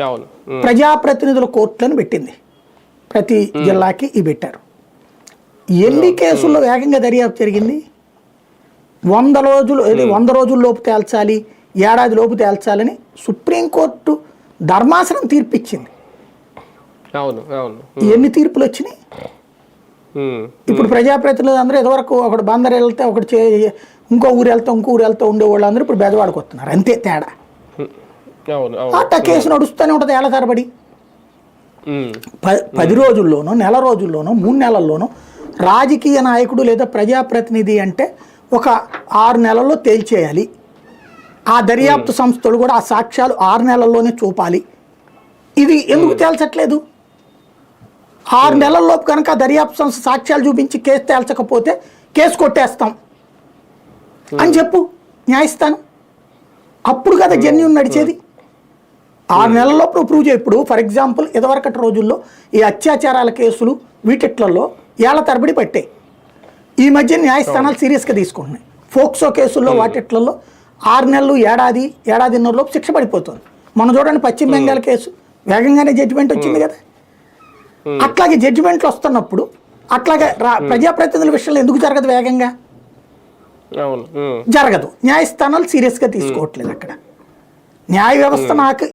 అవును. ప్రజాప్రతినిధుల కోర్టులను పెట్టింది, ప్రతి జిల్లాకి ఇవి పెట్టారు. ఎన్ని కేసుల్లో వేగంగా దర్యాప్తు జరిగింది? 100 రోజులు 100 రోజుల లోపు తేల్చాలి, ఏడాది లోపు తేల్చాలని సుప్రీంకోర్టు ధర్మాసనం తీర్పిచ్చింది. అవును అవును. ఎన్ని తీర్పులు వచ్చినాయి? ఇప్పుడు ప్రజాప్రతినిధులు అందరూ ఇదివరకు ఒకటి బందర్ వెళ్తే ఒకటి ఇంకో ఊరు వెళ్తా ఉండేవాళ్ళు అందరూ ఇప్పుడు బెజవాడకు వస్తున్నారు, అంతే తేడా. అట్లా కేసు నడుస్తూనే ఉంటుంది ఏళ్ల తరబడి. 10 రోజుల్లోనో, నెల రోజుల్లోనో, 3 నెలల్లోనో రాజకీయ నాయకుడు లేదా ప్రజాప్రతినిధి అంటే ఒక 6 నెలల్లో తేల్చేయాలి. ఆ దర్యాప్తు సంస్థలు కూడా ఆ సాక్ష్యాలు 6 నెలల్లోనే చూపాలి. ఇది ఎందుకు తేల్చట్లేదు? 6 నెలల్లోపు కనుక దర్యాప్తు సంస్థ సాక్ష్యాలు చూపించి కేసు తేల్చకపోతే కేసు కొట్టేస్తాం అని చెప్పు న్యాయస్థానం. అప్పుడు కదా జెన్యూన్ నడిచేది. 6 నెలల్లోపు నువ్వు ప్రూవ్ చేయి. ఇప్పుడు ఫర్ ఎగ్జాంపుల్ ఇదివరకటి రోజుల్లో ఈ అత్యాచారాల కేసులు వీటిట్లలో ఏళ్ల తరబడి పట్టాయి. ఈ మధ్య న్యాయస్థానాలు సీరియస్గా తీసుకుంటున్నాయి. ఫోక్సో కేసుల్లో వాటిట్లలో 6 నెలలు, ఏడాదిన్నరలోపు శిక్ష పడిపోతుంది. మనం చూడండి పశ్చిమ బెంగాల్ కేసు వేగంగానే జడ్జిమెంట్ వచ్చింది కదా. అట్లాగే జడ్జిమెంట్లు వస్తున్నప్పుడు అట్లాగే ప్రజాప్రతినిధుల విషయంలో ఎందుకు జరగదు? వేగంగా జరగదు. న్యాయస్థానాలు సీరియస్గా తీసుకోవట్లేదు. అక్కడ న్యాయ వ్యవస్థ నాకు